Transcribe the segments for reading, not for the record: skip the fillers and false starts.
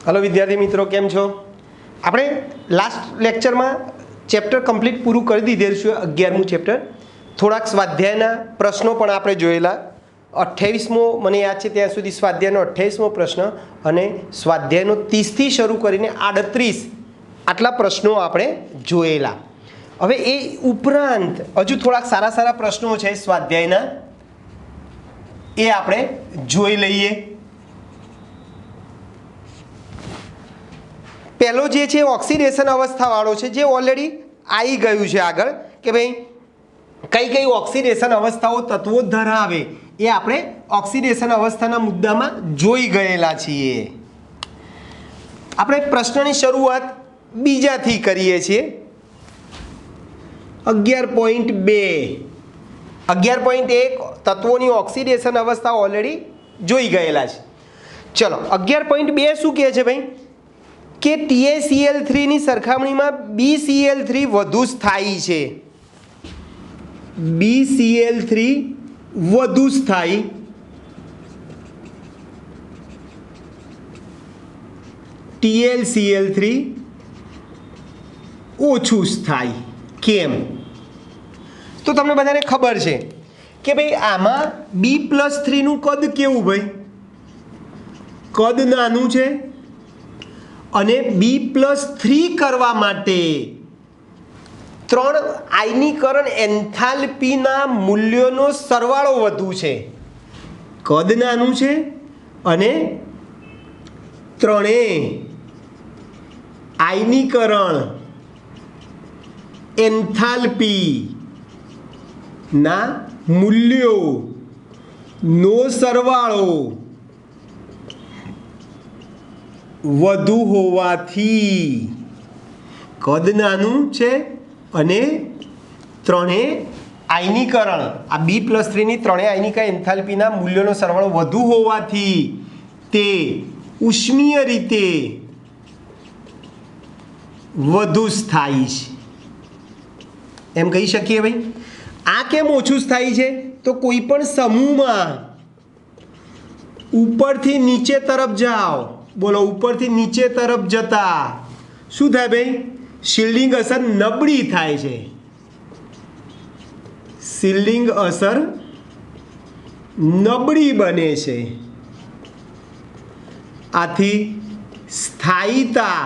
Hello विद्यार्थी मित्रों, केम छो? આપણે લાસ્ટ લેક્ચરમાં ચેપ્ટર કમ્પ્લીટ પૂરું કરી દીધેલું છે 11મું ચેપ્ટર. થોડાક સ્વાધ્યાયના પ્રશ્નો પણ આપણે જોયેલા. 28મો મને યાદ છે ત્યાં સુધી સ્વાધ્યાયનો 28મો પ્રશ્ન અને સ્વાધ્યાયનો 30થી શરૂ કરીને 38 આટલા પ્રશ્નો આપણે જોયેલા. હવે એ ઉપરાંત હજુ થોડાક સારા સારા પ્રશ્નો છે સ્વાધ્યાયના, એ આપણે જોઈ લઈએ. પહેલો જે છે ઓક્સિડેશન અવસ્થાવાળો છે, જે ઓલરેડી આવી ગયું છે આગળ કે ભાઈ કઈ કઈ ઓક્સિડેશન અવસ્થાઓ તત્વો ધરાવે એ આપણે ઓક્સિડેશન અવસ્થાના મુદ્દામાં જોઈ ગયેલા છીએ. આપણે પ્રશ્નની શરૂઆત બીજાથી કરીએ છીએ. 11.2 11.1 તત્વોની ઓક્સિડેશન અવસ્થા ઓલરેડી જોઈ ગયેલા છે. ચલો 11.2 શું કહે છે ભાઈ કે TaCl3 ની સરખામણીમાં BCl3 વધુ સ્થાયી છે. BCl3 વધુ સ્થાયી, TlCl3 ઓછું સ્થાયી. કેમ? તો તમને બધાને ખબર છે કે ભાઈ આમાં B+3 નું કદ કેવું ભાઈ? કદ નાનું છે અને B+3 કરવા માટે 3 આયનીકરણ એન્થાલ્પીના મૂલ્યોનો સરવાળો વધુ છે. કદ નાનું છે અને 3 આયનીકરણ એન્થાલ્પી ના મૂલ્યો નો સરવાળો વધુ હોવાથી, કદ નાનું છે અને 3 આયનીકરણ આ B+3 ની 3 આયનીકરણ એન્થાલ્પીના મૂલ્યોનો સરવાળો વધુ હોવાથી તે ઉષ્મીય રીતે વધુ સ્થાયી છે એમ કહી શકીએ ભાઈ. આ કેમ ઓછું સ્થાયી છે? તો કોઈ પણ સમૂહમાં ઉપરથી નીચે તરફ જાઓ, બોલો, ઉપરથી નીચે તરફ જતા શું થાય ભાઈ? શિલ્ડિંગ અસર નબળી થાય છે. શિલ્ડિંગ અસર નબળી બને છે. આથી સ્થાયીતા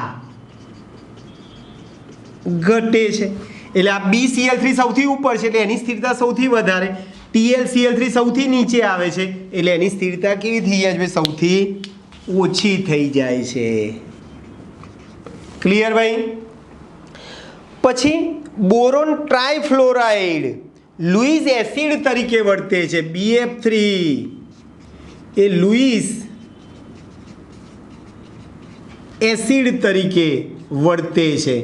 ઘટે છે. એટલે આ BCl3 સૌથી ઉપર છે એટલે એની સ્થિરતા સૌથી વધારે, TlCl3 સૌથી નીચે આવે છે એટલે એની સ્થિરતા કેવી થઈ જાય છે? સૌથી ઓછી થઈ જાય છે. ક્લિયર ભાઈ? પછી બોરોન ટ્રાયફ્લોરાઇડ લુઈસ એસિડ તરીકે વર્તે છે. BF3 એ લુઈસ એસિડ તરીકે વર્તે છે.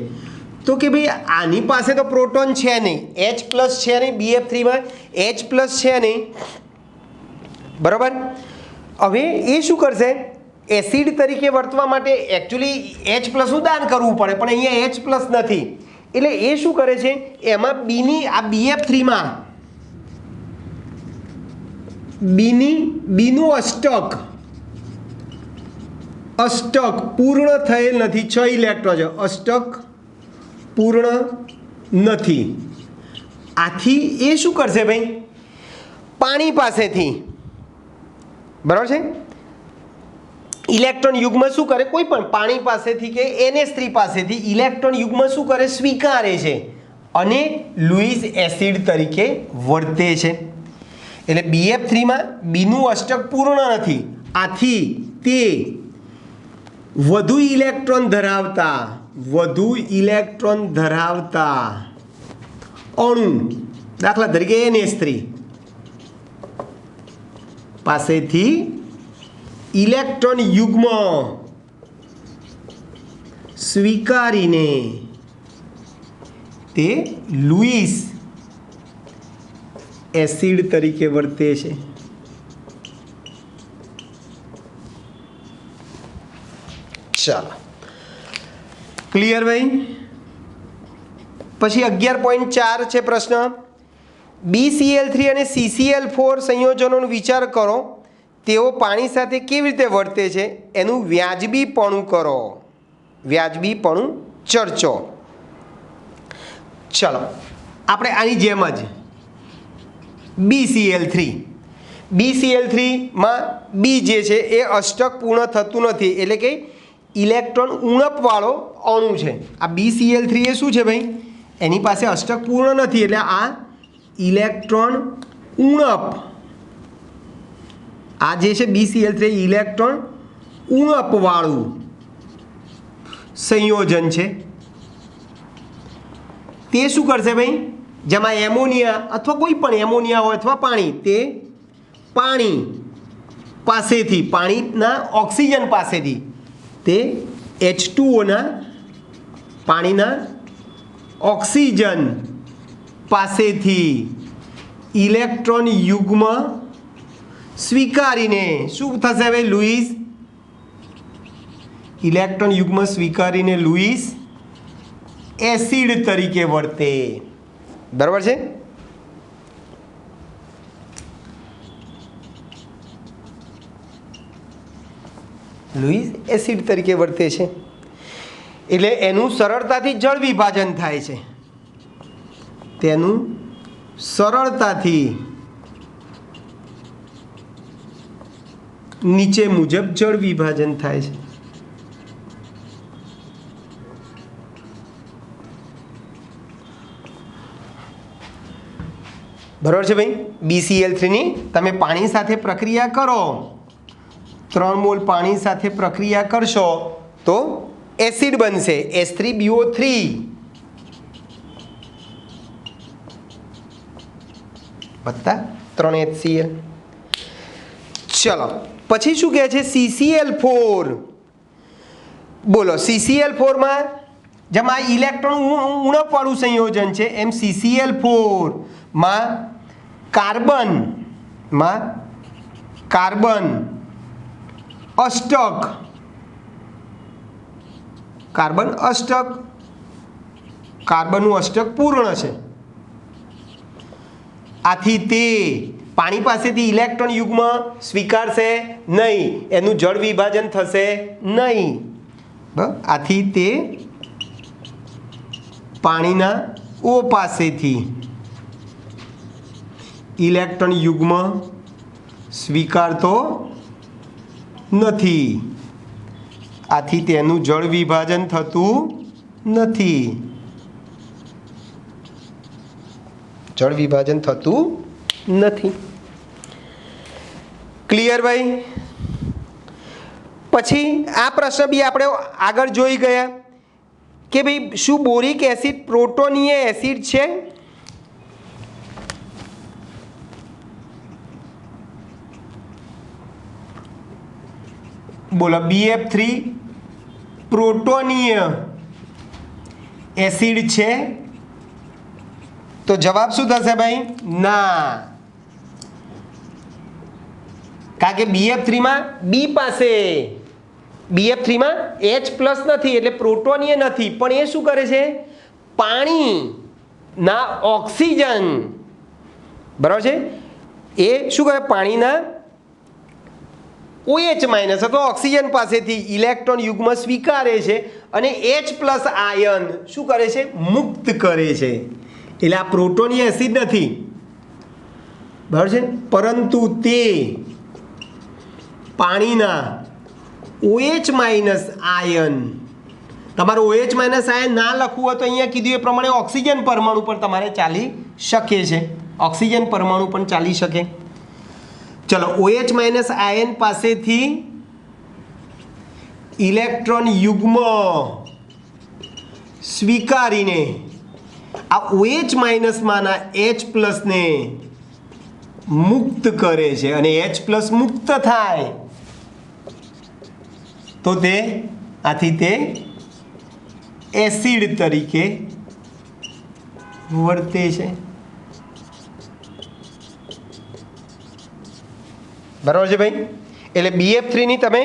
તો કે ભાઈ આની પાસે તો પ્રોટોન છે નહીં, H+ છે નહીં, BF3માં H+ છે નહીં, બરાબર? હવે એ શું કરશે? એસિડ તરીકે વર્તવા માટે એકચ્યુઅલી H+ નું દાન કરવું પડે, પણ અહીંયા H+ નથી એટલે એ શું કરે છે? એમાં બીની આ BF3માં બીનું અષ્ટક પૂર્ણ થયેલ નથી. 6 ઇલેક્ટ્રોન છે, અષ્ટક પૂર્ણ નથી. આથી એ શું કરશે ભાઈ? પાણી પાસેથી, બરાબર છે, ઇલેક્ટ્રોન યુગ્મ શું કરે? કોઈ પણ પાણી પાસેથી કે NH3 પાસેથી ઇલેક્ટ્રોન યુગ્મ શું કરે? સ્વીકારે છે અને લુઈસ એસિડ તરીકે વર્તે છે. એટલે BF3માં બીનું અષ્ટક પૂર્ણ નથી. આથી તે વધુ ઇલેક્ટ્રોન ધરાવતા અણુ, દાખલા તરીકે NH3 પાસેથી ઇલેક્ટ્રોન યુગ્મ સ્વીકારીને તે લુઈસ એસિડ તરીકે વર્તે છે. ચાલો, ક્લિયર ભાઈ? પછી 11.4 છે પ્રશ્ન. BCl3 અને CCl4 સંયોજનોનો વિચાર કરો તેઓ પાણી સાથે કેવી રીતે વર્તે છે એનું વ્યાજબીપણું કરો, વ્યાજબીપણું ચર્ચો. ચલો આપણે આની જેમ જ BCl3 BCl3માં બી જે છે એ અષ્ટક પૂર્ણ થતું નથી, એટલે કે ઇલેક્ટ્રોન ઉણપવાળો અણુ છે. આ BCl3 એ શું છે ભાઈ, એની પાસે અષ્ટક પૂર્ણ નથી, એટલે આ ઇલેક્ટ્રોન ઉણપ, આ જે છે BCl3 ઇલેક્ટ્રોન ઉણપવાળું સંયોજન છે. તે શું કરશે ભાઈ, જેમાં એમોનિયા અથવા કોઈ પણ એમોનિયા હોય અથવા પાણી, તે પાણી પાસેથી, પાણીના ઓક્સિજન પાસેથી તે H2O પાણીના ઓક્સિજન પાસેથી ઇલેક્ટ્રોન યુગ્મ સ્વીકારીને શું થશે ભાઈ, લુઈસ, ઇલેક્ટ્રોન યુગ્મ સ્વીકારીને લુઈસ એસિડ તરીકે વર્તે. બરાબર છે. લુઈસ એસિડ તરીકે વર્તે છે, એટલે એનું સરળતાથી જળ વિભાજન થાય છે, તેનું સરળતાથી નીચે મુજબ જળ વિભાજન થાય છે. બરાબર છે ભાઈ. BCl3ની તમે પાણી સાથે પ્રક્રિયા કરો, 3 મોલ પાણી સાથે પ્રક્રિયા કરશો તો એસિડ બનશે H3BO3 વત્તા 3HCl. ચલો પછી શું કહે છે, CCl4. બોલો, CCl4માં જેમ આ ઇલેક્ટ્રોન ઉણપવાળું સંયોજન છે, એમ CCl4માં કાર્બન અષ્ટક, કાર્બનનું અષ્ટક પૂર્ણ છે. આથી તે પાણી પાસેથી ઇલેક્ટ્રોન યુગ્મ સ્વીકારશે નહીં, એનું જળ વિભાજન થશે નહીં. આથી તે પાણીના O પાસેથી ઇલેક્ટ્રોન યુગ્મ સ્વીકારતો નથી, આથી તેનું જળ વિભાજન થતું નથી, જળ વિભાજન થતું નથી. ક્લિયર ભાઈ. પછી આ પ્રશ્ન બી આપણે આગળ જોઈ ગયા કે ભાઈ શું બોરિક એસિડ પ્રોટોનીય એસિડ છે? બોલો, BF3 પ્રોટોનીય એસિડ છે? તો જવાબ શું થશે ભાઈ? ના, કારણ કે BF3માં બી પાસે BF3માં H+ નથી, એટલે પ્રોટોનીય નથી, પણ એ શું કરે છે, પાણીના ઓક્સિજન, બરાબર છે, એ શું કરે, પાણીના OH- અથવા ઓક્સિજન પાસેથી ઇલેક્ટ્રોન યુગ્મ સ્વીકારે છે અને H+ આયન શું કરે છે, મુક્ત કરે છે. એટલે આ પ્રોટોનીય એસિડ નથી, બરાબર છે, પરંતુ તે પાણીના OH- આયન, તમારે OH- આયન ના લખવું હોય તો અહીંયા કીધું એ પ્રમાણે ઓક્સિજન પરમાણુ પણ તમારે ચાલી શકે છે, ઓક્સિજન પરમાણુ પણ ચાલી શકે. ચલો, OH- આયન પાસેથી ઇલેક્ટ્રોન યુગ્મ સ્વીકારીને આ OH- માના H+ ને મુક્ત કરે છે, અને H+ મુક્ત થાય તો તે આથી તે એસિડ તરીકે વર્તે છે. બરાબર છે ભાઈ. એટલે BF3ની તમે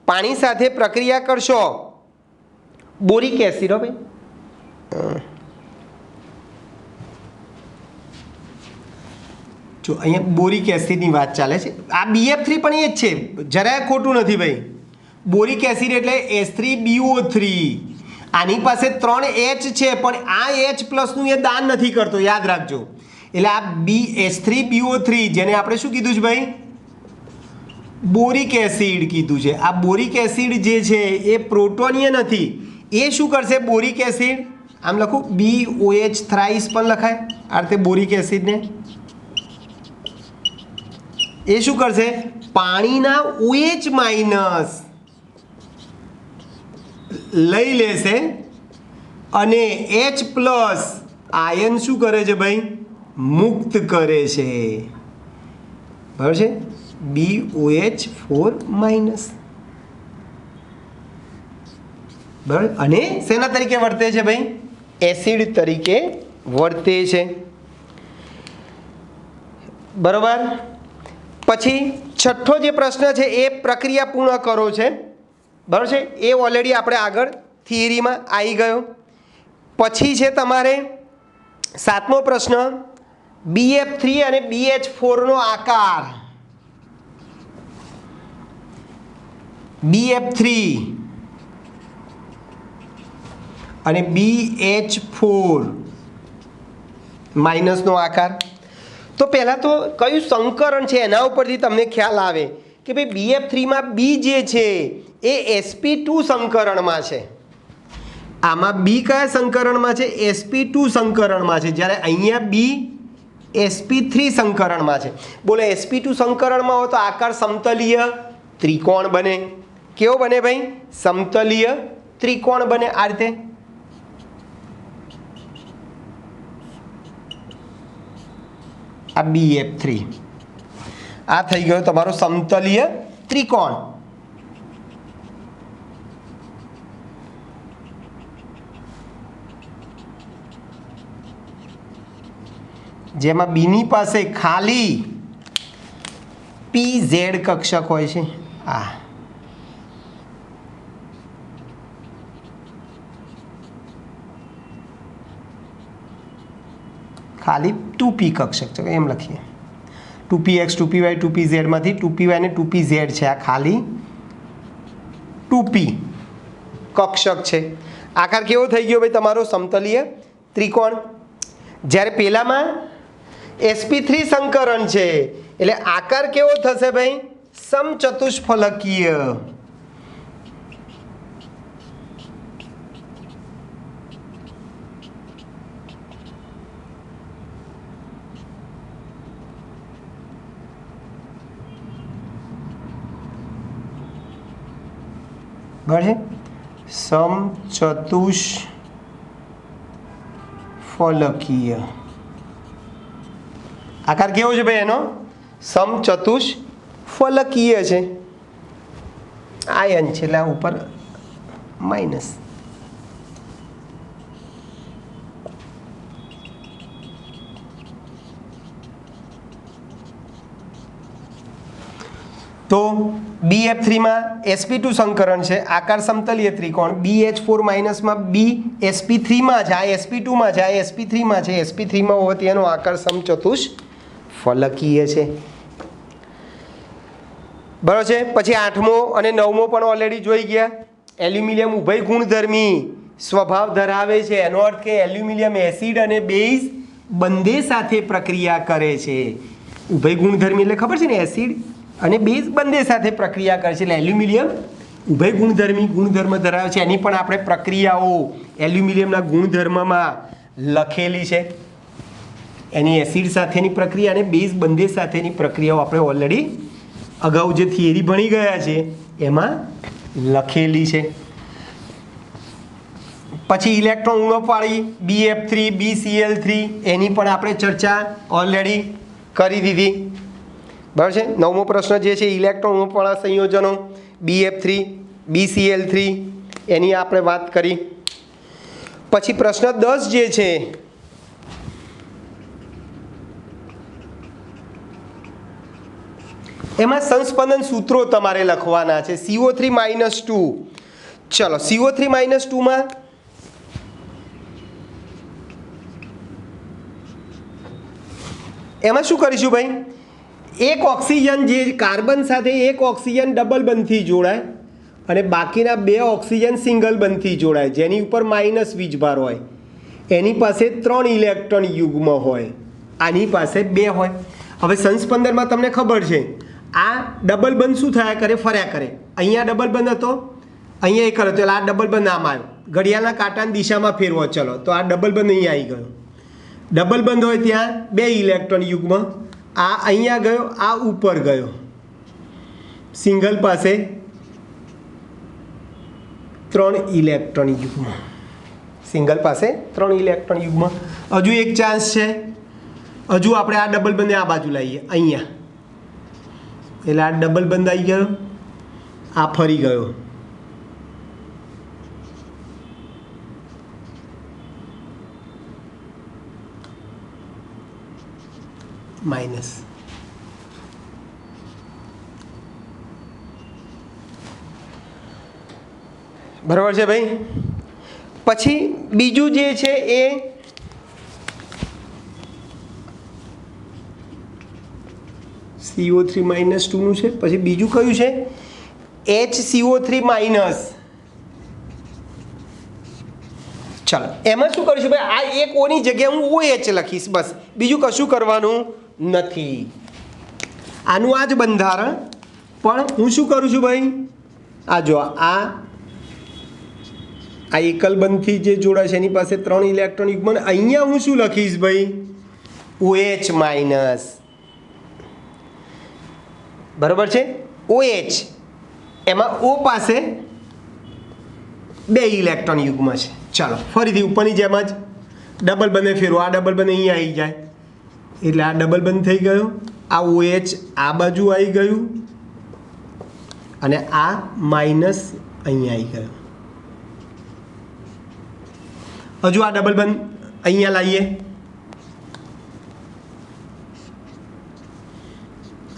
પાણી સાથે પ્રક્રિયા કરશો, બોરિક એસિડ હો ભાઈ, જો અહીંયા બોરિક એસિડની વાત ચાલે છે. આ BF3 પણ એ જ છે, જરાય ખોટું નથી ભાઈ. બોરિક એસિડ એટલે H3BO3. આની પાસે 3 H છે પણ આ H પ્લસનું એ દાન નથી કરતો, યાદ રાખજો. એટલે આ H3BO3 જેને આપણે શું કીધું છે ભાઈ? બોરિક એસિડ કીધું છે. આ બોરિક એસિડ જે છે એ પ્રોટોનીય નથી. એ શું કરશે બોરિક એસિડ? આમ લખું BOH થ્રાઇસ પણ લખાય આ રીતે બોરિક એસિડને. એ શું કરશે? પાણીના OH માઇનસ લઈ લેશે અને H પ્લસ આયન શું કરે છે ભાઈ? મુક્ત કરે છે. બરાબર છે? BOH4 minus. બરાબર. અને શેના તરીકે વર્તે છે ભાઈ? એસિડ તરીકે વર્તે છે. બરાબર. પછી છઠ્ઠો જે પ્રશ્ન છે એ પ્રક્રિયા પૂર્ણ કરો છે. બરાબર છે? એ ઓલરેડી આપણે આગળ થિયરીમાં આવી ગયો. પછી છે તમારે 7મો પ્રશ્ન, BF3 અને BH4 નો આકાર. BF3 અને BH4 માઇનસનો આકાર. તો પહેલાં તો કયું સંકરણ છે એના ઉપરથી તમને ખ્યાલ આવે કે ભાઈ BF3માં B જે છે એ sp2 સંકરણમાં છે. આમાં B કયા સંકરણમાં છે? sp2 સંકરણમાં છે. જ્યારે અહીંયા B sp3 સંકરણમાં છે. બોલો sp2 સંકરણમાં હોય તો આકાર સમતલીય ત્રિકોણ બને. કેવો બને ભાઈ? સમતલીય ત્રિકોણ બને આ રીતે. આ BF3 આ થઈ ગયો તમારો સમતલીય ત્રિકોણ. જેમાં બીની પાસે ખાલી PZ કક્ષક હોય છે. આ ખાલી 2p કક્ષક છે એમ લખીએ. 2px 2py 2pz માંથી 2py અને 2pz છે. આ ખાલી 2p કક્ષક છે. આકાર કેવો થઈ ગયો ભાઈ તમારો? સમતલીય ત્રિકોણ. જ્યારે પેલામાં sp3 સંકરણ છે એટલે આકાર કેવો થશે ભાઈ? સમચતુષ્ફલકીય. બરાબર છે? સમચતુષ્ફલકીય આકાર કેવો છે ભાઈ એનો? સમચતુષ્ફલકીય છે. આયન છે એટલે આ ઉપર માઇનસ. તો BF3માં sp2 સંકરણ છે, આકાર સમતલીય ત્રિકોણ. BH4 માઇનસમાં B sp3માં છે, આ sp2માં છે, આ sp3માં છે. sp3માં હોવાથી એનો આકાર સમચતુષ્ફલકીય છે. બરાબર છે? પછી 8મો અને 9મો પણ ઓલરેડી જોઈ ગયા. એલ્યુમિનિયમ ઉભય ગુણધર્મી સ્વભાવ ધરાવે છે. એનો અર્થ કે એલ્યુમિનિયમ એસિડ અને બેઝ બંને સાથે પ્રક્રિયા કરે છે. ઉભય ગુણધર્મી એટલે ખબર છે ને? એસિડ અને બેઝ બંને સાથે પ્રક્રિયા કરે છે એટલે એલ્યુમિનિયમ ઉભય ગુણધર્મી ગુણધર્મ ધરાવે છે. એની પણ આપણે પ્રક્રિયાઓ એલ્યુમિનિયમના ગુણધર્મમાં લખેલી છે. એની એસિડ સાથેની પ્રક્રિયા અને બેઝ બંને સાથેની પ્રક્રિયાઓ આપણે ઓલરેડી અગાઉ જે થિયરી ભણી ગયા છે એમાં લખેલી છે. પછી ઇલેક્ટ્રોન ઉણપવાળી BF3 BCl3 એની પણ આપણે ચર્ચા ઓલરેડી કરી દીધી. બરાબર છે? 9મો પ્રશ્ન જે છે ઇલેક્ટ્રોન ઉણપવાળા સંયોજનો BF3 BCl3 એની આપણે વાત કરી. પછી પ્રશ્ન 10 જે છે એમાં સંસ્પંદન સૂત્રો તમારે લખવાના છે. CO3 - 2. ચલો CO3 - 2માં એમાં શું કરીશું ભાઈ, એક ઓક્સિજન જે કાર્બન સાથે એક ઓક્સિજન ડબલ બંધથી જોડાય અને બાકીના 2 ઓક્સિજન સિંગલ બંધથી જોડાય, જેની ઉપર માઇનસ વીજભાર હોય, એની પાસે 3 ઇલેક્ટ્રોન યુગ્મ હોય, આની પાસે 2 હોય. હવે સંસ્પંદનમાં તમને ખબર છે આ ડબલ બંધ શું થયા કરે, ફર્યા કરે. અહીંયા ડબલ બંધ હતો, અહીંયા એક હતો, એટલે આ ડબલ બંધ આમાં આવ્યો. ઘડિયાળના કાંટાની દિશામાં ફેરવો ચલો તો આ ડબલ બંધ અહીંયા આવી ગયો. ડબલ બંધ હોય ત્યાં 2 ઇલેક્ટ્રોન યુગ્મ, આ અહીંયા ગયો, આ ઉપર ગયો. સિંગલ પાસે 3 ઇલેક્ટ્રોન યુગ્મ, સિંગલ પાસે 3 ઇલેક્ટ્રોન યુગ્મ. હજુ એક ચાન્સ છે, હજુ આપણે આ ડબલ બંધ આ બાજુ લાવીએ અહીંયા, એટલે આ ડબલ બંધ આવી ગયો, આ ફરી ગયો. માઇનસ. બરાબર છે ભાઈ. પછી બીજું જે છે એ CO3 માઇનસ 2નું છે. પછી બીજું કયું છે, HCO3 માઇનસ. ચાલો એમાં શું કરીશું ભાઈ, આ એક ઓની જગ્યાએ હું OH લખીશ બસ, બીજું કશું કરવાનું નથી. આનું આ જ બંધારણ, પણ હું શું કરું છું ભાઈ, આ જો આ એકલ બંધથી જે જોડાય છે એની પાસે 3 ઇલેક્ટ્રોન યુગ્મ, અહીંયા હું શું લખીશ ભાઈ, OH માઇનસ. બરાબર છે, OH એમાં O પાસે 2 ઇલેક્ટ્રોન યુગ્મ છે. ચાલો ફરીથી ઉપરની જેમ જ ડબલ બંધ ફેરવો, આ ડબલ બંધ અહીંયા આવી જાય એટલે આ ડબલ બંધ થઈ ગયો, આ OH આ બાજુ આવી ગયું અને આ માઇનસ અહીંયા આવી ગયો. હજુ આ ડબલ બંધ અહીંયા લાવીએ,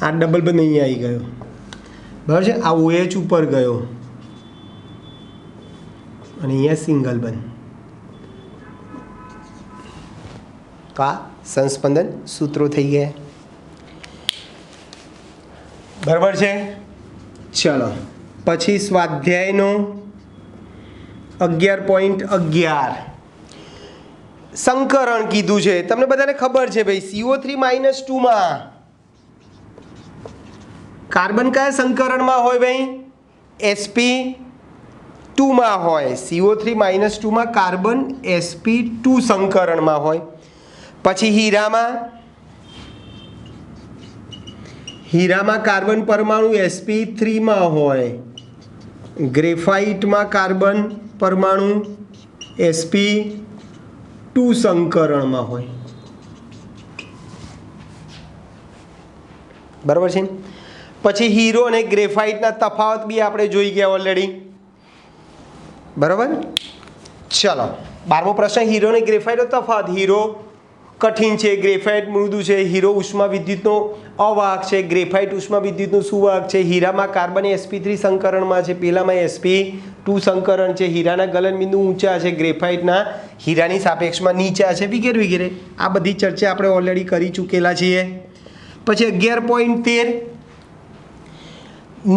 આ ડબલ બંધ અહીંયા આવી ગયો. બરાબર છે, આ OH ઉપર ગયો અને અહીંયા સિંગલ બંધ. તો આ સંસ્પંદન સૂત્રો થઈ ગયા. બરાબર છે. ચલો પછી સ્વાધ્યાયનો 11.11 સંકરણ કીધું છે. તમને બધાને ખબર છે ભાઈ, CO3 માઇનસ 2માં કાર્બન કયા સંકરણમાં હોય ભાઈ, sp2 માં હોય. CO3 માઇનસ 2માં કાર્બન sp2 સંકરણમાં હોય. પછી હીરામાં કાર્બન પરમાણુ sp3 માં હોય. ગ્રેફાઇટમાં કાર્બન પરમાણુ sp2 સંકરણમાં હોય. બરાબર છે. પછી હીરો અને ગ્રેફાઇટના તફાવત બી આપણે જોઈ ગયા ઓલરેડી. બરાબર. ચલો 12મો પ્રશ્ન, હીરો અને ગ્રેફાઇટનો તફાવત. હીરો કઠિન છે, ગ્રેફાઇટ મૃદુ છે. હીરો ઉષ્મા વિદ્યુતનો અવાહક છે, ગ્રેફાઇટ ઉષ્મા વિદ્યુતનું સુવાહક છે. હીરામાં કાર્બન sp3 સંકરણમાં છે, પેલામાં sp2 સંકરણ છે. હીરાના ગલન બિંદુ ઊંચા છે, ગ્રેફાઇટના હીરાની સાપેક્ષમાં નીચા છે, વગેરે વગેરે. આ બધી ચર્ચા આપણે ઓલરેડી કરી ચૂકેલા છીએ. પછી 11.13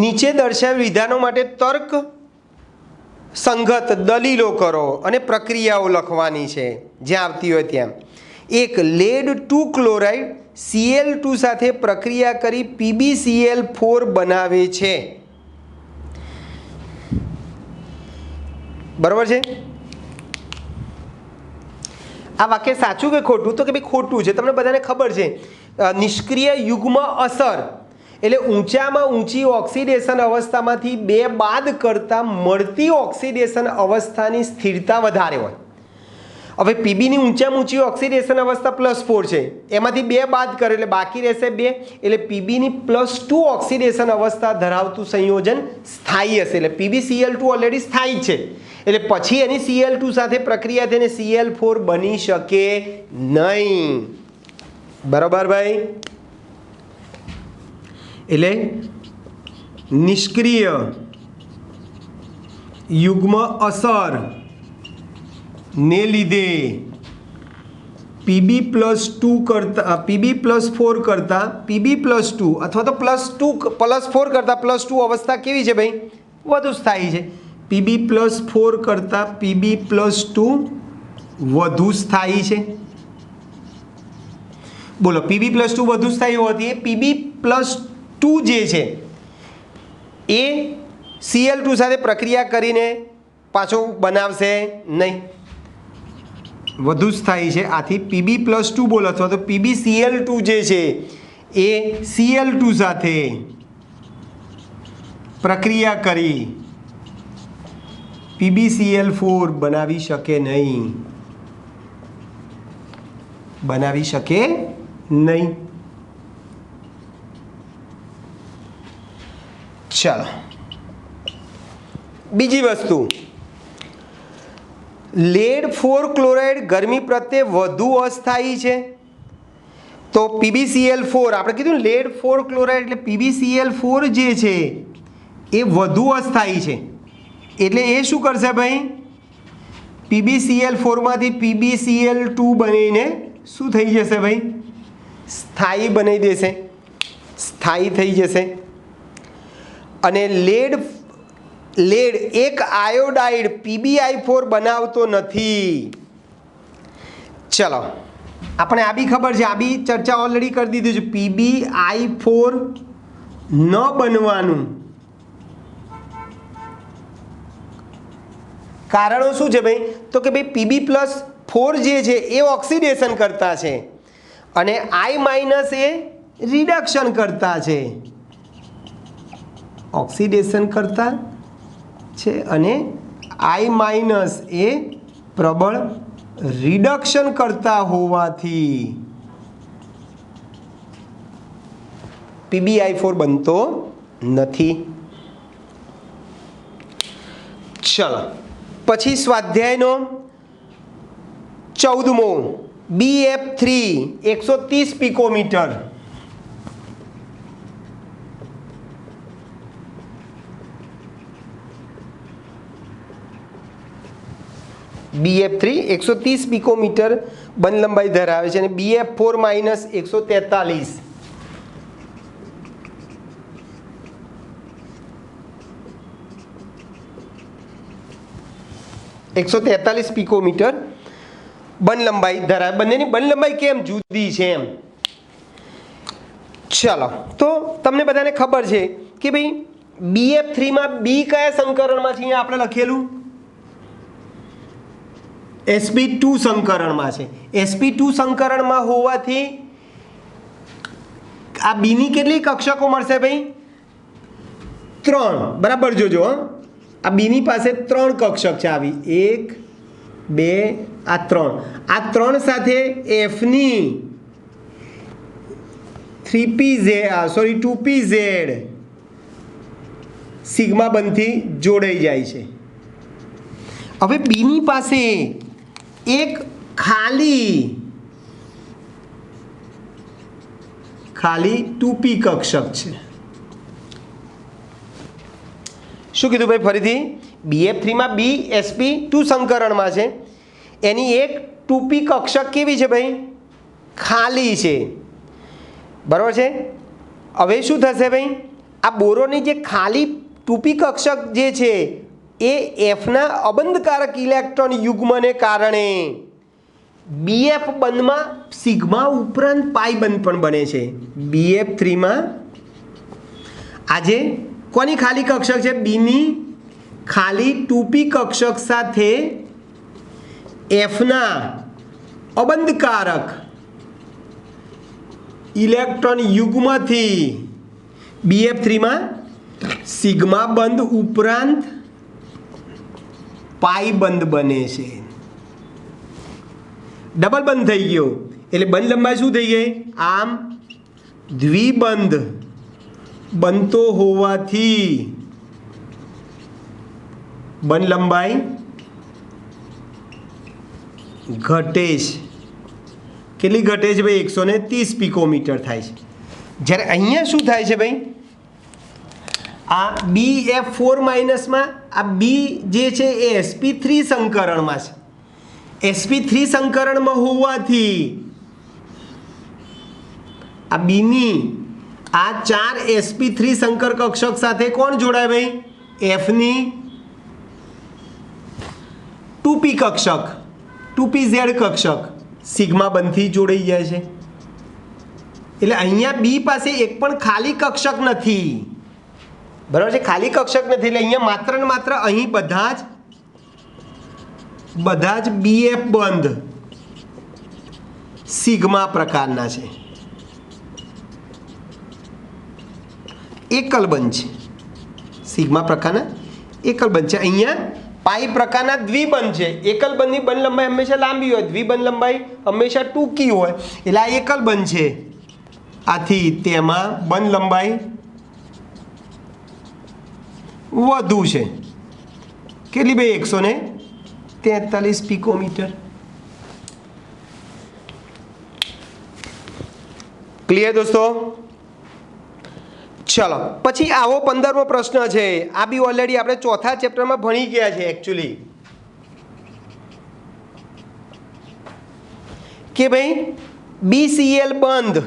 નીચે દર્શાવેલ વિધાનો માટે તર્ક સંગત દલીલો કરો અને પ્રક્રિયાઓ લખવાની છે જ્યાં આવતી હોય ત્યાં. એક લેડ 2 ક્લોરાઇડ Cl2 સાથે પ્રક્રિયા કરી PbCl4 બનાવે છે. બરાબર છે. આ વાક્ય સાચું કે ખોટું, તો કે ભાઈ ખોટું છે. તમને બધાને ખબર છે નિષ્ક્રિય યુગ્મ અસર એટલે ઊંચામાં ઊંચી ઓક્સિડેશન અવસ્થામાંથી 2 બાદ કરતાં મળતી ઓક્સિડેશન અવસ્થાની સ્થિરતા વધારે હોય. હવે પીબીની ઊંચામાં ઊંચી ઓક્સિડેશન અવસ્થા +4 છે, એમાંથી 2 બાદ કરે એટલે બાકી રહેશે 2, એટલે પીબીની +2 ઓક્સિડેશન અવસ્થા ધરાવતું સંયોજન સ્થાયી હશે. એટલે PbCl2 ઓલરેડી સ્થાયી છે, એટલે પછી એની Cl2 સાથે પ્રક્રિયા થઈને Cl4 બની શકે નહીં. બરાબર ભાઈ. એટલે નિષ્ક્રિય યુગ્મ અસર ને લીધે PB+2 કરતા PB+4 કરતા PB+2 અથવા તો +4 કરતા +2 અવસ્થા કેવી છે ભાઈ? વધુ સ્થાયી છે. PB+4 કરતા PB+2 વધુ સ્થાયી છે. બોલો, PB+2 વધુ સ્થાયી હોવાથી PB+2 જે છે એ Cl2 સાથે પ્રક્રિયા કરીને પાછો બનાવશે નહીં, વધુ સ્થાયી છે. આથી PB+2 બોલો અથવા તો PbCl2 જે છે એ Cl2 સાથે પ્રક્રિયા કરી PbCl4 બનાવી શકે નહીં, બનાવી શકે નહીં. ચાલો, બીજી વસ્તુ, લેડ 4 ક્લોરાઇડ ગરમી પ્રત્યે વધુ અસ્થાયી છે. તો PbCl4 આપણે કીધું લેડ 4 ક્લોરાઇડ એટલે PbCl4 જે છે એ વધુ અસ્થાયી છે. એટલે એ શું કરશે ભાઈ? PbCl4 માંથી PbCl2 બનીને શું થઈ જશે ભાઈ? સ્થાયી બનાવી દેશે, સ્થાયી થઈ જશે. અને લેડ એક આયોડાઇડ PbI4 બનાવતો નથી. ચલો, આપણે આ બી ખબર છે, આ બી ચર્ચા ઓલરેડી કરી દીધી છે. PbI4 ન બનવાનું કારણો શું છે ભાઈ? તો કે ભાઈ Pb+4 જે છે એ ઓક્સિડેશન કરતા છે અને I- એ રિડક્શન કરતા છે, ઓક્સિડેશન કરતા છે અને I- એ પ્રબળ રિડક્શન કરતા હોવાથી PbI4 બનતો નથી. ચલો, પછી સ્વાધ્યાયનો 14મો BF3 130 પિકોમીટર. BF3 130 પિકોમીટર બંધ લંબાઈ ધરાવે છે અને BF4 -143 143 પિકોમીટર બંધ લંબાઈ ધરાવે. બંનેની બંધ લંબાઈ કેમ જુદી છે એમ. ચાલો, તો તમને બધાને ખબર છે કે ભાઈ BF3 માં B કયા સંકરણમાં છે? અહીંયા આપણે લખેલું sp2 સંકરણમાં છે. sp2 સંકરણમાં હોવાથી આ બીની કેટલી કક્ષકો મળશે ભાઈ? 3. બરાબર જોજો. આ બીની પાસે 3 કક્ષક છે. આવી 1 2 આ 3. આ 3 સાથે Fની 2pz સિગ્મા બંધથી જોડાઈ જાય છે. હવે બીની પાસે એક ખાલી 2p કક્ષક છે. શું કીધું ભાઈ ફરીથી? BF3 માં B sp2 સંકરણમાં છે, એની એક 2p કક્ષક કેવી છે ભાઈ? ખાલી છે. બરાબર છે. હવે શું થશે ભાઈ? આ બોરોની જે ખાલી 2p કક્ષક જે છે એ Fના અબંધકારક ઇલેક્ટ્રોન યુગ્મને કારણે BF બંધમાં સિગ્મા ઉપરાંત પાઈ બંધ પણ બને છે. BF3 માં આજે કોની ખાલી કક્ષક છે? બીની ખાલી 2p કક્ષક સાથે Fના અબંધકારક ઇલેક્ટ્રોન યુગ્મથી BF3 માં સિગ્મા બંધ ઉપરાંત પાઈ બંધ બને છે. ડબલ બંધ થઈ ગયો એટલે બંધ લંબાઈ શું થઈ ગઈ? આમ દ્વિબંધ બનતો હોવાથી બંધ લંબાઈ ઘટે છે. કેટલી ઘટે છે ભાઈ? 130 પિકોમીટર થાય છે. જ્યારે અહીંયા શું થાય છે ભાઈ? આ BF4 માઇનસમાં આ B જે છે એ sp3 સંકરણમાં છે sp3 સંકરણમાં હોવાથી આ બીની આ 4 sp3 સંકર કક્ષક સાથે કોણ જોડાય ભાઈ? f ની 2p કક્ષક 2pz કક્ષક સિગ્મા બંધથી જોડાઈ જાય છે। એટલે અહીંયા બી પાસે એક પણ ખાલી કક્ષક નથી, બરાબર છે? ખાલી કક્ષક નથી એટલે અહીંયા માત્ર ને માત્ર અહીં બધા જ BF બંધ સિગ્મા પ્રકારના છે, એકલ બંધ છે, સિગ્મા પ્રકારના એકલ બંધ છે। અહીંયા પાઈ પ્રકારના દ્વિબંધ છે। એકલ બંધની બંધ લંબાઈ હંમેશા લાંબી હોય, દ્વિબંધ લંબાઈ હંમેશા ટૂંકી હોય, એટલે આ એકલ બંધ છે। આથી તેમાં બંધ લંબાઈ વધુ છે, કેટલી ભાઈ? 143 પિકોમીટર। ક્લિયર દોસ્તો? ચલો પછી આવો 15મો પ્રશ્ન છે। આ બી ઓલરેડી આપણે ચોથા ચેપ્ટરમાં ભણી ગયા છે એકચ્યુઅલી, કે ભાઈ BCl બંધ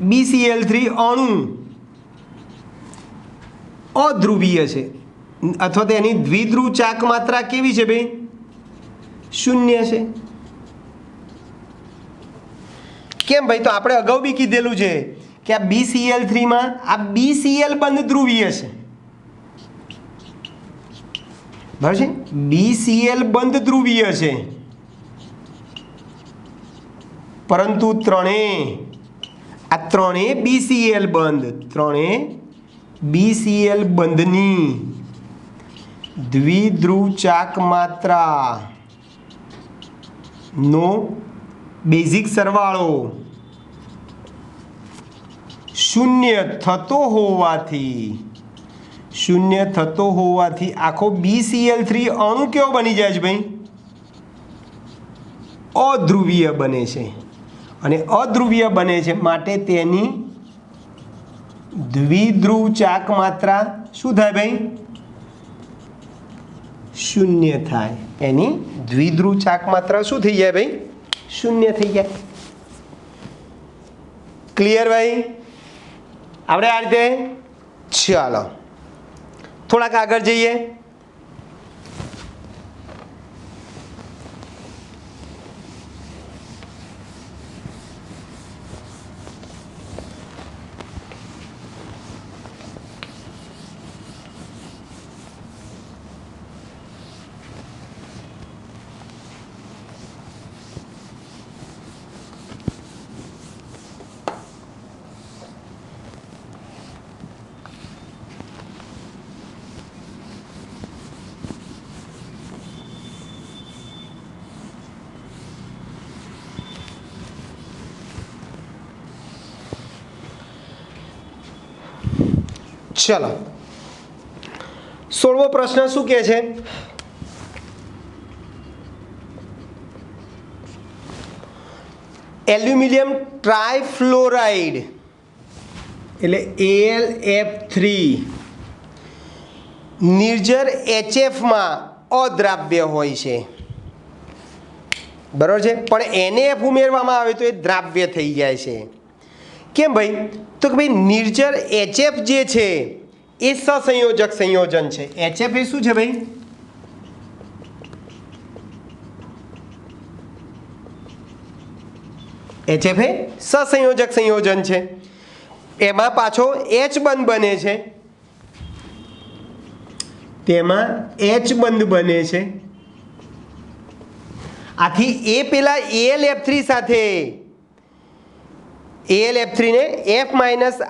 BCl3 અણુ અધ્રુવીય છે અથવા તો એની દ્વિધ્રુવ ચાક માત્રા કેવી છે ભાઈ? 0 છે। કેમ ભાઈ? તો આપણે અગાઉ બી કીધેલું છે કે આ BCl3 માં આ BCl બંધ ધ્રુવીય છે, બરાબર છે? BCl બંધ ધ્રુવીય છે, પરંતુ આ ત્રણેય BCl બંધની દ્વિધ્રુવ ચાક માત્રા નો બેઝિક સરવાળો 0 થતો હોવાથી આખો BCl3 અણુ કેવો બની જાય છે ભાઈ? અધ્રુવીય બને છે। અને અધ્રુવીય બને છે માટે તેની દ્વિધ્રુવ ચાક માત્રા શું થાય ભાઈ? 0 થાય। એની દ્વિધ્રુવ ચાક માત્રા શું થઈ જાય ભાઈ? 0 થઈ જાય। ક્લિયર ભાઈ? આપણે આ રીતે ચાલો થોડાક આગળ જઈએ। चलो 16मो प्रश्न शू कहे छे? एल्युमिनियम ट्राइफ्लोराइड એટલે AlF3 નિર્જર HF માં અદ્રાવ્ય હોય છે, બરાબર છે? પણ NaF ઉમેરવામાં આવે તો એ દ્રાવ્ય થઈ જાય છે। કેમ ભાઈ? તો કે ભાઈ નિર્જર HF જે છે એ સહસંયોજક સંયોજન છે। HF એ શું છે ભાઈ? HF એ સહસંયોજક સંયોજન છે। એમાં પાછો H બંધ બને છે, તેમાં H બંધ બને છે। આથી એ પેલા AlF3 સાથે AlF3 ને F-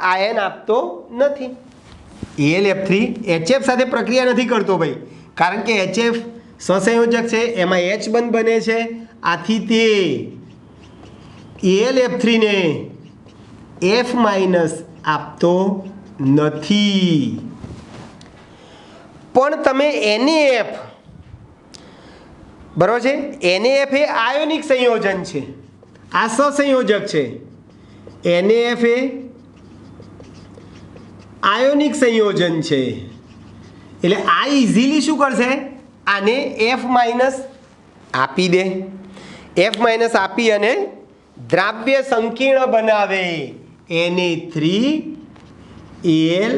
આયન આપતો નથી। AlF3 HF સાથે પ્રક્રિયા નથી કરતો ભાઈ, કારણ કે HF સહસંયોજક છે, એમાં H બંધ બને છે। આથી તે AlF3 ને F- આપતો નથી। પણ તમે NaF, બરાબર છે? NaF એ આયોનિક સંયોજન છે, આ સહસંયોજક છે। NaF એ આયોનિક સંયોજન છે, એટલે આ ઇઝીલી શું કરશે? આને F માઇનસ આપી દે, F માઇનસ આપી અને દ્રાવ્ય સંકીર્ણ બનાવે Na3Al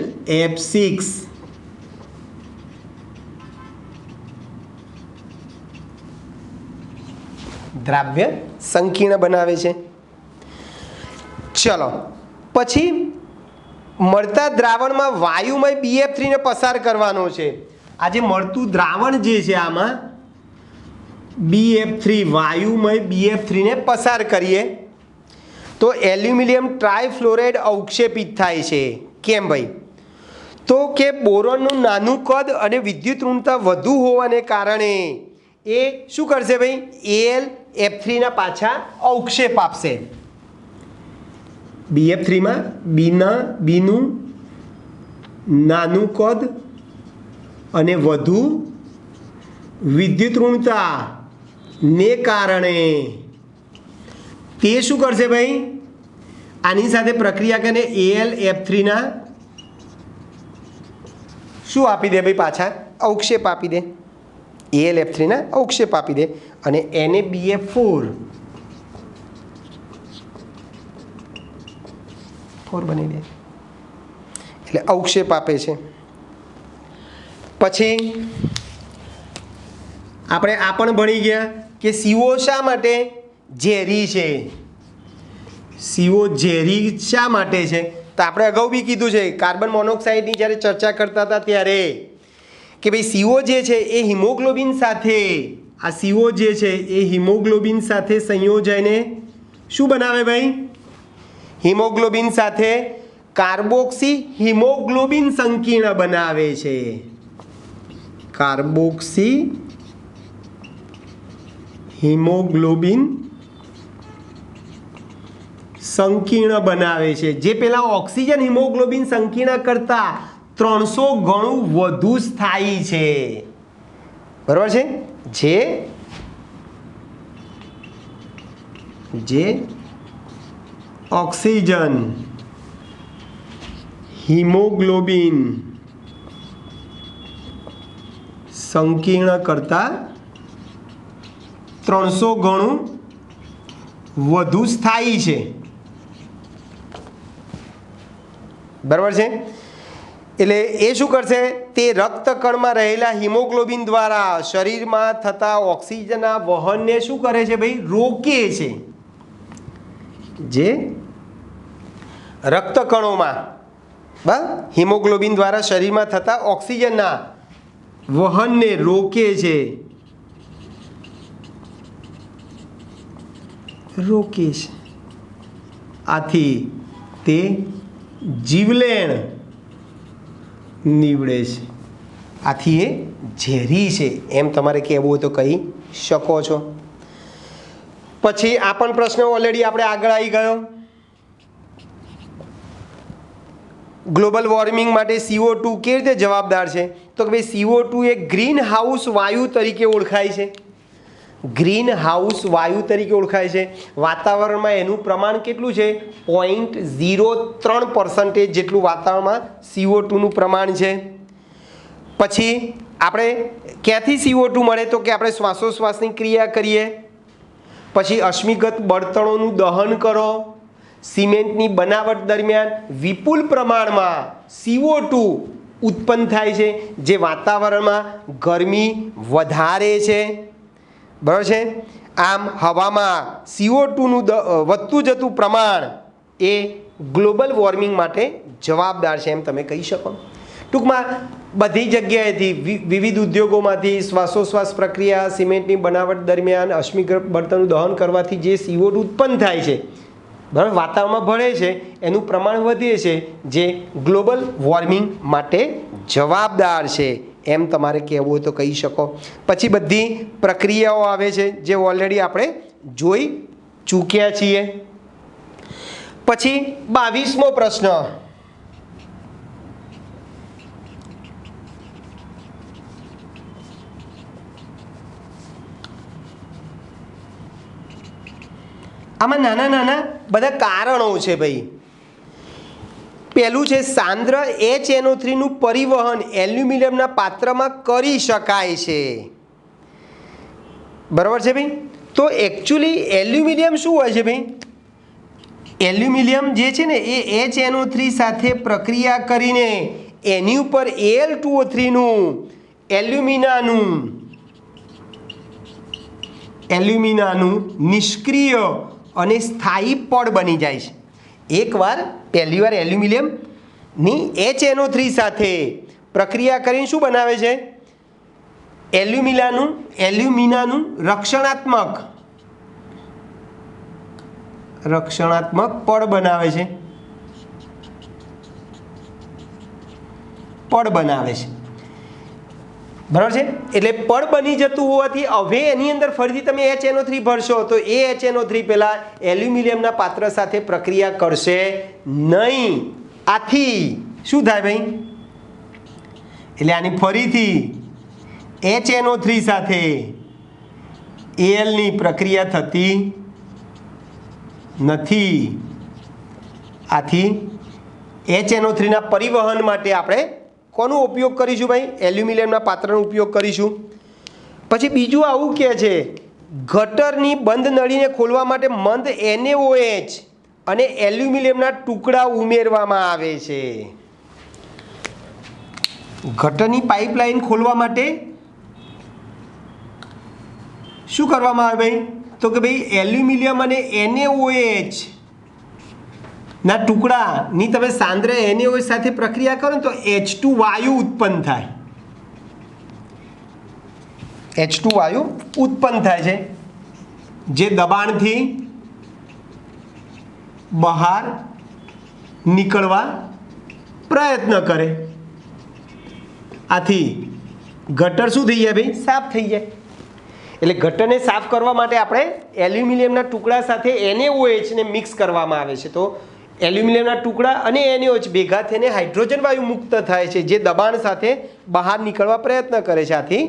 F6 દ્રાવ્ય સંકીર્ણ બનાવે છે। ચલો પછી મળતા દ્રાવણમાં વાયુમય BF3 ને પસાર કરવાનો છે। આ જે મળતું દ્રાવણ જે છે આમાં BF3 વાયુમય BF3 ને પસાર કરીએ તો એલ્યુમિનિયમ ટ્રાયફ્લોરાઇડ અવક્ષેપિત થાય છે। કેમ ભાઈ? તો કે બોરોનનું નાનું કદ અને વિદ્યુત ઋણતા વધુ હોવાને કારણે એ શું કરશે ભાઈ? AlF3 ના પાછા અવક્ષેપ આપશે। BF3 માં બીનું નાનું કદ અને વધુ વિદ્યુત ઋણતા ને કારણે તે શું કરશે ભાઈ? આની સાથે પ્રક્રિયા કરીને AlF3 ના શું આપી દે ભાઈ? પાછા અવક્ષેપ આપી દે। AlF3 ના અવક્ષેપ આપી દે અને NaBF4 બની દે એટલે અવક્ષેપ આપે છે। પછી આપણે આ પણ ભણી ગયા કે CO શા માટે ઝેરી છે? CO ઝેરી શા માટે છે? તો આપણે અગાઉ બી કીધું છે કાર્બન મોનોક્સાઇડની જ્યારે ચર્ચા કરતા હતા ત્યારે કે ભાઈ CO જે છે એ હિમોગ્લોબિન સાથે આ CO જે છે એ હિમોગ્લોબિન સાથે સંયોજાઈને શું બનાવે ભાઈ? હિમોગ્લોબિન સાથે કાર્બોક્સી હિમોગ્લોબિન સંકીર્ણ બનાવે છે। કાર્બોક્સી હિમોગ્લોબિન સંકીર્ણ બનાવે છે જે પેલા ઓક્સિજન હિમોગ્લોબિન સંકીર્ણ કરતા 300 ગણું વધુ સ્થાયી છે। બરાબર છે? જે ઓક્સિજન હિમોગ્લોબિન સંકીર્ણ કરતા 300 ગણું વધુ સ્થાયી છે। બરાબર છે? એટલે એ શું કરશે? તે રક્તકણમાં રહેલા હિમોગ્લોબિન દ્વારા શરીરમાં થતા ઓક્સિજનના વહનને શું કરે છે ભાઈ? રોકે છે। જે રક્તકણોમાં હિમોગ્લોબિન દ્વારા શરીરમાં થતા ઓક્સિજનના વહનને રોકે છે। આથી તે જીવલેણ નીવડે છે। આથી એ ઝેરી છે એમ તમારે કહેવું હોય તો કહી શકો છો। પછી આ પણ પ્રશ્ન ઓલરેડી આપણે આગળ આવી ગયો। ગ્લોબલ વોર્મિંગ માટે CO2 કેવી રીતે જવાબદાર છે? તો કે ભાઈ CO2 એ ગ્રીન હાઉસ વાયુ તરીકે ઓળખાય છે। ગ્રીન હાઉસ વાયુ તરીકે ઓળખાય છે। વાતાવરણમાં એનું પ્રમાણ કેટલું છે? 0.03% જેટલું વાતાવરણમાં CO2નું પ્રમાણ છે। પછી આપણે ક્યાંથી CO2 મળે? તો કે આપણે શ્વાસોશ્વાસની ક્રિયા કરીએ, પછી અશ્મિગત બળતણોનું દહન કરો, સિમેન્ટની બનાવટ દરમિયાન વિપુલ પ્રમાણમાં CO2 ઉત્પન્ન થાય છે જે વાતાવરણમાં ગરમી વધારે છે। બરાબર છે? આમ હવામાં CO2નું વધતું જતું પ્રમાણ એ ગ્લોબલ વોર્મિંગ માટે જવાબદાર છે એમ તમે કહી શકો। ટૂંકમાં બધી જગ્યાએથી વિવિધ ઉદ્યોગોમાંથી શ્વાસોશ્વાસ પ્રક્રિયા, સિમેન્ટની બનાવટ દરમિયાન અશ્મિગત બળતણનું દહન કરવાથી જે CO2 ઉત્પન્ન થાય છે, બરાબર, વાતાવરણમાં ભળે છે, એનું પ્રમાણ વધે છે જે ગ્લોબલ વોર્મિંગ માટે જવાબદાર છે એમ તમારે કહેવું હોય તો કહી શકો। પછી બધી પ્રક્રિયાઓ આવે છે જે ઓલરેડી આપણે જોઈ ચૂક્યા છીએ। પછી 22મો પ્રશ્ન, આમાં નાના નાના બધા કારણો છે ભાઈ। પહેલું છે સાંદ્ર HNO3 નું પરિવહન એલ્યુમિનિયમના પાત્રમાં કરી શકાય છે। બરાબર છે ભાઈ? તો એકચ્યુઅલી એલ્યુમિનિયમ શું હોય છે ભાઈ? એલ્યુમિનિયમ જે છે ને એ HNO3 સાથે પ્રક્રિયા કરીને એની ઉપર Al2O3નું એલ્યુમિનાનું નિષ્ક્રિય અને સ્થાયી પડ બની જાય છે. એકવાર પહેલીવાર એલ્યુમિનિયમની HNO3 સાથે પ્રક્રિયા કરીને શું બનાવે છે? એલ્યુમિનાનું રક્ષણાત્મક પડ બનાવે છે. બરાબર છે? એટલે પડ બની જતું હોવાથી હવે એની અંદર ફરીથી તમે HNO3 ભરશો તો એ HNO3 પહેલાં એલ્યુમિનિયમના પાત્ર સાથે પ્રક્રિયા કરશે નહીં. આથી શું થાય ભાઈ? એટલે આની ફરીથી HNO3 સાથે Alની પ્રક્રિયા થતી નથી. આથી HNO3ના પરિવહન માટે આપણે કોનો ઉપયોગ કરીશું ભાઈ? એલ્યુમિનિયમના પાત્રનો ઉપયોગ કરીશું. પછી બીજું આવું કહે છે, ગટરની બંધ નળીને ખોલવા માટે મંદ NaOH અને એલ્યુમિનિયમના ટુકડા ઉમેરવામાં આવે છે. ગટરની પાઇપલાઇન ખોલવા માટે શું કરવામાં આવે ભાઈ? તો કે ભાઈ એલ્યુમિનિયમ અને NaOH ના ટુકડાની તમે સાંદ્ર NaOH સાથે પ્રક્રિયા કરો ને તો H2 વાયુ ઉત્પન્ન થાય. H2 વાયુ ઉત્પન્ન થાય છે જે દબાણથી બહાર નીકળવા પ્રયત્ન કરે. આથી ગટર શું થઈ જાય ભાઈ? સાફ થઈ જાય. એટલે ગટરને સાફ કરવા માટે આપણે એલ્યુમિનિયમના ટુકડા સાથે NaOH ને મિક્સ કરવામાં આવે છે. તો એલ્યુમિનિયમના ટુકડા અને NaOH ભેગા થઈને હાઇડ્રોજન વાયુ મુક્ત થાય છે જે દબાણ સાથે બહાર નીકળવા પ્રયત્ન કરે છે. આથી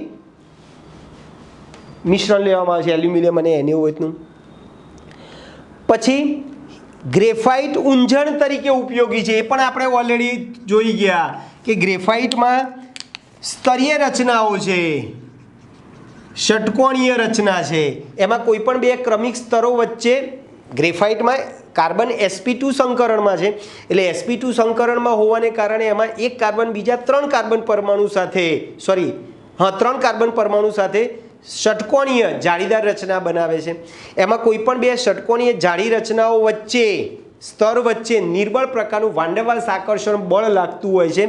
મિશ્રણ લેવામાં આવે છે એલ્યુમિનિયમ અને NaOHનું. પછી ગ્રેફાઇટ ઊંજણ તરીકે ઉપયોગી છે. એ પણ આપણે ઓલરેડી જોઈ ગયા કે ગ્રેફાઇટમાં સ્તરીય રચનાઓ છે, ષટકોણીય રચના છે. એમાં કોઈ પણ બે ક્રમિક સ્તરો વચ્ચે ગ્રેફાઇટમાં કાર્બન sp2 સંકરણમાં છે. એટલે sp2 સંકરણમાં હોવાને કારણે એમાં એક કાર્બન બીજા ત્રણ કાર્બન પરમાણુ સાથે ષટકોણીય જાળીદાર રચના બનાવે છે. એમાં કોઈ પણ બે ષટકોણીય જાળી રચનાઓ સ્તર વચ્ચે નિર્બળ પ્રકારનું વાન ડર વાલ્સ આકર્ષણ બળ લાગતું હોય છે.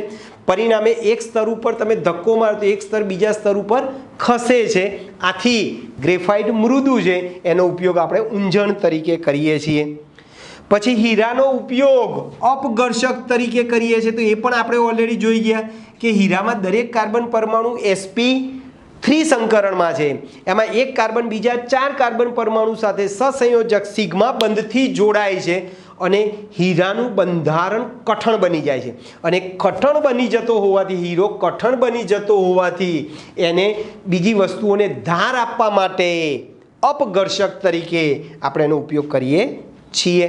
પરિણામે એક સ્તર ઉપર તમે ધક્કો મારો તો એક સ્તર બીજા સ્તર ઉપર ખસે છે. આથી ગ્રેફાઇટ મૃદુ છે, એનો ઉપયોગ આપણે ઊંજણ તરીકે કરીએ છીએ. પછી હીરાનો ઉપયોગ અપઘર્ષક તરીકે કરીએ છીએ. તો એ પણ આપણે ઓલરેડી જોઈ ગયા કે હીરામાં દરેક કાર્બન પરમાણુ sp3 સંકરણમાં છે. એમાં એક કાર્બન બીજા 4 કાર્બન પરમાણુ સાથે સહસંયોજક સિગ્મા બંધથી જોડાય છે અને હીરાનું બંધારણ કઠણ બની જાય છે. અને કઠણ બની જતો હોવાથી હીરો કઠણ બની જતો હોવાથી એને બીજી વસ્તુઓને ધાર આપવા માટે અપઘર્ષક તરીકે આપણે એનો ઉપયોગ કરીએ છીએ.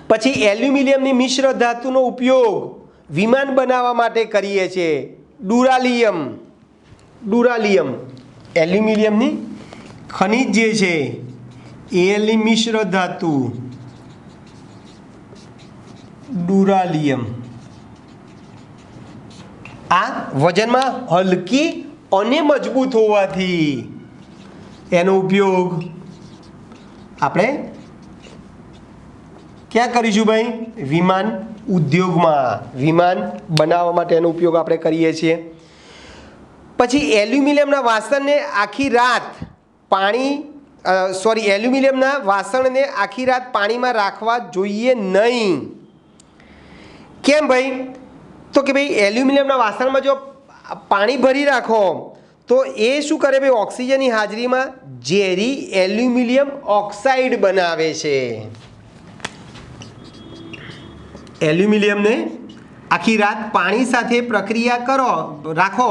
પછી એલ્યુમિનિયમની મિશ્ર ધાતુનો ઉપયોગ વિમાન બનાવવા માટે કરીએ છીએ. ડુરાલિયમ એલ્યુમિનિયમની ખનિજ જે છે Alની મિશ્ર ધાતુ ડુરાલિયમ આ વજનમાં હલકી અને મજબૂત હોવાથી એનો ઉપયોગ આપણે ક્યાં કરીશું ભાઈ? વિમાન ઉદ્યોગમાં વિમાન બનાવવા માટે એનો ઉપયોગ આપણે કરીએ છીએ. પછી એલ્યુમિનિયમના વાસણને આખી રાત પાણીમાં રાખવા જોઈએ નહીં. કેમ ભાઈ? તો કે ભાઈ એલ્યુમિનિયમના વાસણમાં જો પાણી ભરી રાખો તો એ શું કરે ભાઈ? ઓક્સિજનની હાજરીમાં ઝેરી એલ્યુમિનિયમ ઓક્સાઇડ બનાવે છે. એલ્યુમિનિયમને આખી રાત પાણી સાથે પ્રક્રિયા રાખો.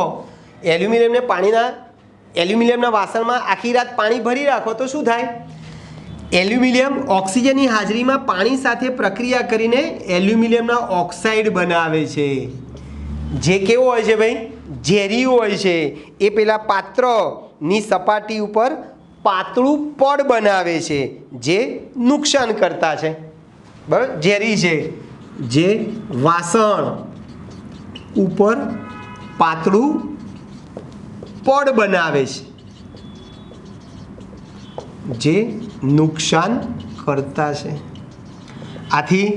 એલ્યુમિનિયમના વાસણમાં આખી રાત પાણી ભરી રાખો તો શું થાય? એલ્યુમિનિયમ ઓક્સિજનની હાજરીમાં પાણી સાથે પ્રક્રિયા કરીને એલ્યુમિનિયમના ઓક્સાઇડ બનાવે છે જે કેવો હોય છે ભાઈ? ઝેરી હોય છે. એ પેલા પાત્ર ની સપાટી ઉપર પાતળું પડ બનાવે છે જે નુકસાનકર્તા છે, બરાબર, ઝેરી છે, જે વાસણ ઉપર પાતળું પડ બનાવે છે જે નુકસાન કરતા છે. આથી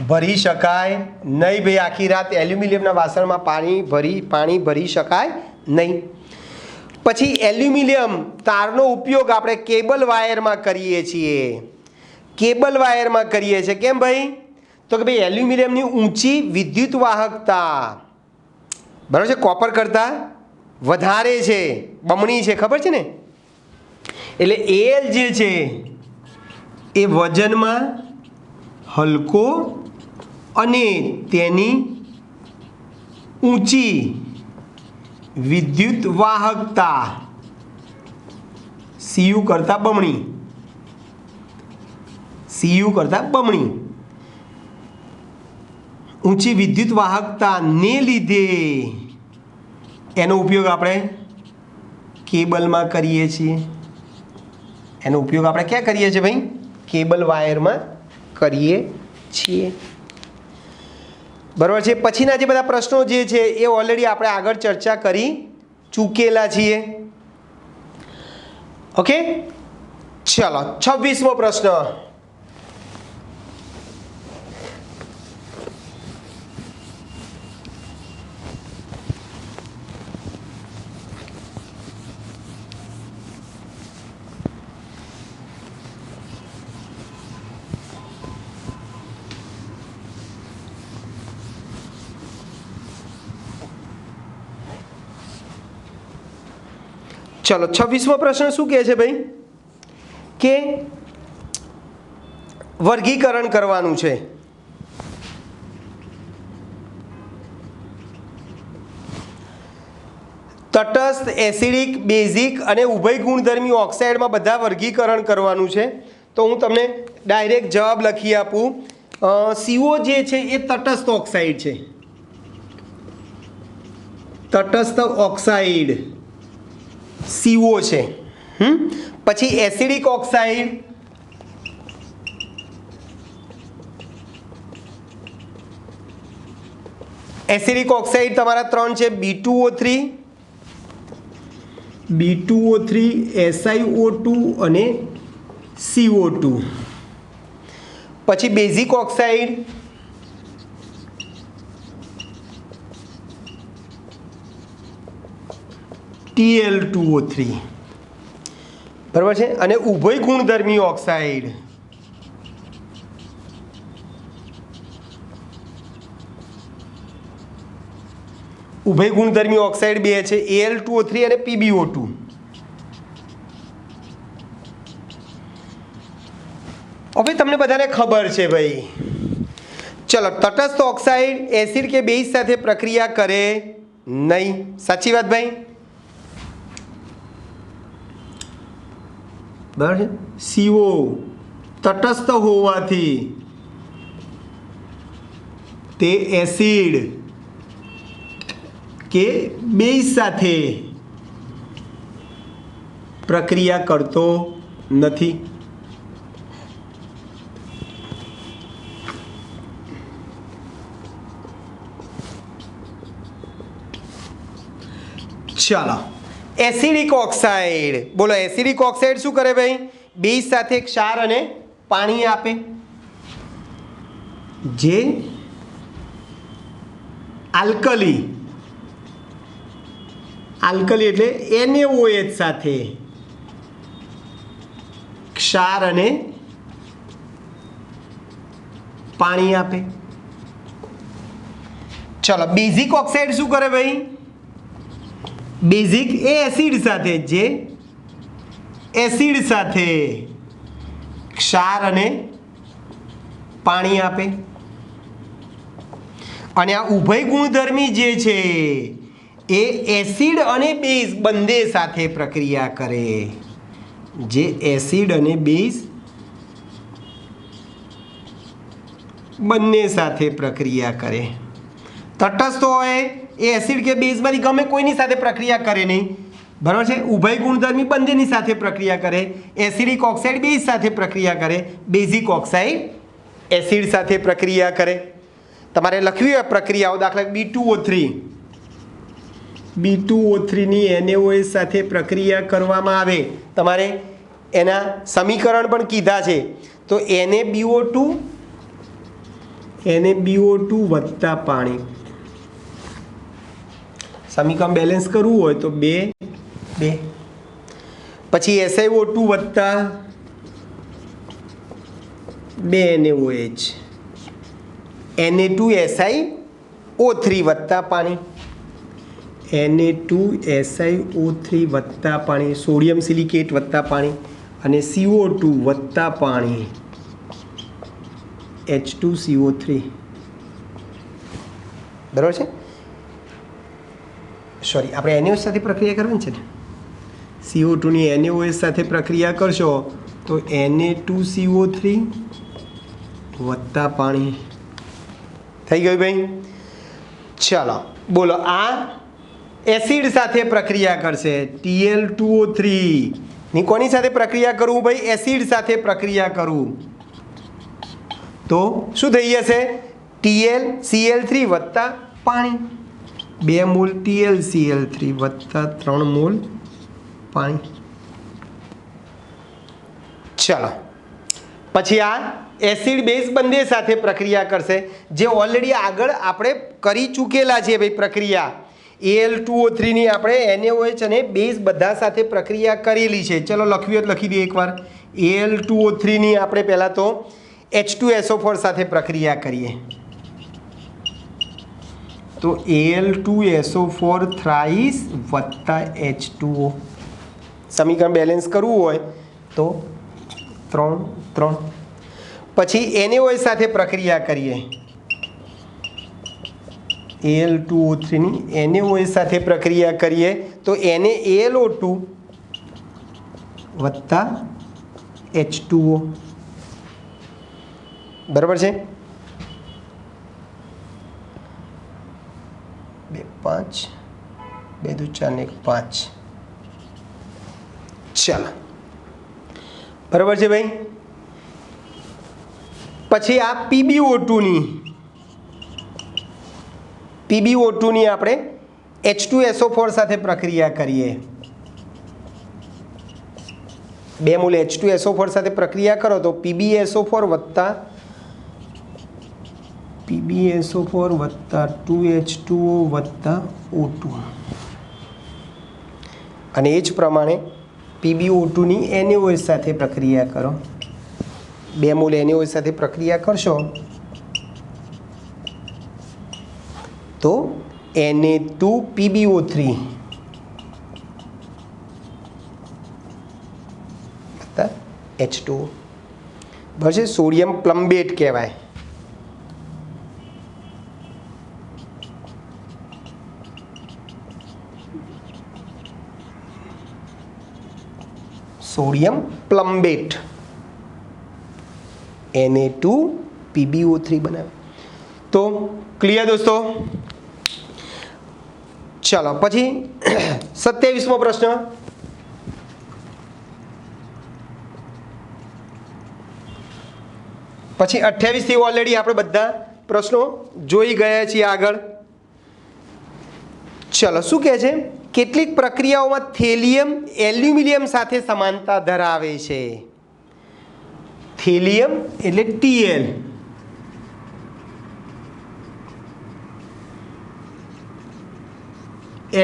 ભરી શકાય નહીં ભાઈ, આખી રાત એલ્યુમિનિયમના વાસણમાં પાણી ભરી શકાય નહીં. પછી એલ્યુમિનિયમ તારનો ઉપયોગ આપણે કેબલ વાયરમાં કરીએ છીએ. કેબલ વાયરમાં કરીએ છીએ કેમ ભાઈ? તો કે ભાઈ એલ્યુમિનિયમની ઊંચી વિદ્યુત વાહકતા, બરાબર છે, કોપર કરતાં વધારે છે, બમણી છે, ખબર છે ને? એટલે એલ જે છે એ વજનમાં હલકો અને તેની ઊંચી વિદ્યુત વાહકતા સીયુ કરતાં બમણી, સીયુ કરતાં બમણી ઊંચી વિદ્યુત વાહકતાને લીધે એનો ઉપયોગ આપણે કેબલમાં કરીએ છીએ. એનો ઉપયોગ આપણે ક્યાં કરીએ છીએ ભાઈ? કેબલ વાયરમાં કરીએ છીએ, બરાબર છે. પછીના જે બધા પ્રશ્નો જે છે એ ઓલરેડી આપણે આગળ ચર્ચા કરી ચૂકેલા છીએ. ઓકે, ચલો 26મો પ્રશ્ન. चलो 26मो प्रश्न શું કહે છે ભાઈ? કે વર્ગીકરણ કરવાનું છે. તટસ્થ, એસિડિક, બેઝિક અને ઉભય ગુણધર્મી ઓક્સાઇડમાં બધા વર્ગીકરણ કરવાનું છે. તો હું તમને ડાયરેક્ટ જવાબ લખી આપું. CO જે છે એ તટસ્થ ઓક્સાઇડ છે, તટસ્થ ઓક્સાઇડ CO છે. પછી એસિડિક ઓક્સાઇડ, એસિડિક ઓક્સાઇડ તમારા 3 છે, B2O3, SiO2 અને CO2. પછી બેઝિક ઓક્સાઇડ, Tl2O3, બરાબર છે. અને ઉભય ગુણધર્મી ઓક્સાઇડ, ઉભય ગુણધર્મી ઓક્સાઇડ બે છે, Al2O3 અને PbO2. હવે તમને બધાને ખબર છે ભાઈ. ચલો, તટસ્થ ઓક્સાઇડ એસિડ કે બેઝ સાથે પ્રક્રિયા કરે નહીં, સાચી વાત ભાઈ? બરાબર છે. CO તટસ્થ હોવાથી તે એસિડ કે બેઝ સાથે પ્રક્રિયા કરતો નથી. ચાલો, એસિડિક ઓક્સાઇડ બોલો. એસિડિક ઓક્સાઇડ શું કરે ભાઈ? બેઝ સાથે ક્ષાર અને પાણી આપે, જે આલ્કલી, આલ્કલી એટલે NaOH સાથે ક્ષાર અને પાણી આપે. ચલો, બેઝિક ઓક્સાઇડ શું કરે ભાઈ? બેઝિક એ એસિડ સાથે, જે એસિડ સાથે ક્ષાર અને પાણી આપે. અને આ ઉભય ગુણધર્મી જે છે એ એસિડ અને બેઝ બંને સાથે પ્રક્રિયા કરે, જે એસિડ અને બેઝ બંને સાથે પ્રક્રિયા કરે. તટસ્થ હોય એ એસિડ કે બેઝમાંથી ગમે કોઈની સાથે પ્રક્રિયા કરે નહીં, બરાબર છે। ઉભય ગુણધર્મી બંનેની સાથે પ્રક્રિયા કરે। એસિડિક ઓક્સાઇડ બેઝ સાથે પ્રક્રિયા કરે। બેઝિક ઓક્સાઇડ એસિડ સાથે પ્રક્રિયા કરે। તમારે લખવી હોય પ્રક્રિયાઓ, દાખલા B2O3 ની NaOH સાથે પ્રક્રિયા કરવામાં આવે, તમારે એના સમીકરણ પણ કીધા છે। તો NaBO2 વત્તા પાણી, સમીકરણ બેલેન્સ કરવું હોય તો 2 2, પછી SiO2 વત્તા 2 NaOH, Na2SiO3 વત્તા પાણી, Na2SiO3 વત્તા પાણી, સોડિયમ સિલિકેટ વત્તા પાણી, અને CO2 વત્તા પાણી, H2CO3। બરાબર છે। સોરી, આપણે NaOH સાથે પ્રક્રિયા કરવાની છે ને, CO2 ની NaOH સાથે પ્રક્રિયા કરશો તો Na2CO3 વત્તા પાણી થઈ ગયું ભાઈ। ચાલો બોલો, આ એસિડ સાથે પ્રક્રિયા કરશે, Tl2O3 ની કોની સાથે પ્રક્રિયા કરું ભાઈ? એસિડ સાથે પ્રક્રિયા કરું તો શું થઈ જશે? TlCl3 વત્તા પાણી, 2 મોલ TlCl3 વત્તા 3 મોલ પાણી। ચાલો પછી આ એસિડ બેઝ બંને સાથે પ્રક્રિયા કરશે, જે ઓલરેડી આગળ આપણે કરી ચૂકેલા છે ભાઈ પ્રક્રિયા। Al2O3 ની આપણે NaOH અને બેઝ બધા સાથે પ્રક્રિયા કરેલી છે। ચલો લખવી હોય તો લખી દઈએ એકવાર। Al2O3 ની આપણે પહેલાં તો H2SO4 સાથે પ્રક્રિયા કરીએ તો Al2SO4 થ્રાઈસ વત્તા H2O, સમીકરણ બેલેન્સ કરવું હોય તો 3 3, પછી NaOH સાથે પ્રક્રિયા કરીએ, Al2O3 ની NaOH સાથે પ્રક્રિયા કરીએ તો NaAlO2 વત્તા H2O, બરાબર છે। 2 5, 2 2 4 ને 1 5, ચાલો બરાબર છે ભાઈ। પછી આ PbO2 ની આપણે H2SO4 સાથે પ્રક્રિયા કરીએ, 2 મોલ H2SO4 સાથે પ્રક્રિયા કરો તો PbSO4 વત્તા 2H2O વત્તા O2, અને એ જ પ્રમાણે PbO2 ની NaOH સાથે પ્રક્રિયા કરો, 2 મોલ NaOH સાથે પ્રક્રિયા કરશો તો Na2PbO3 વત્તા H2O, બરાબર છે। સોડિયમ પ્લમ્બેટ કહેવાય। સોડિયમ પ્લમ્બેટ Na2PbO3 બનાવે તો ક્લિયર દોસ્તો। ચાલો પછી 27મો પ્રશ્ન, પછી 28 થી ઓલરેડી આપણે બધા પ્રશ્નો જોઈ ગયા છીએ આગળ। ચલો શું કહે છે? કેટલીક પ્રક્રિયાઓમાં થેલિયમ એલ્યુમિનિયમ સાથે સમાનતા ધરાવે છે। થેલિયમ એટલે Tl,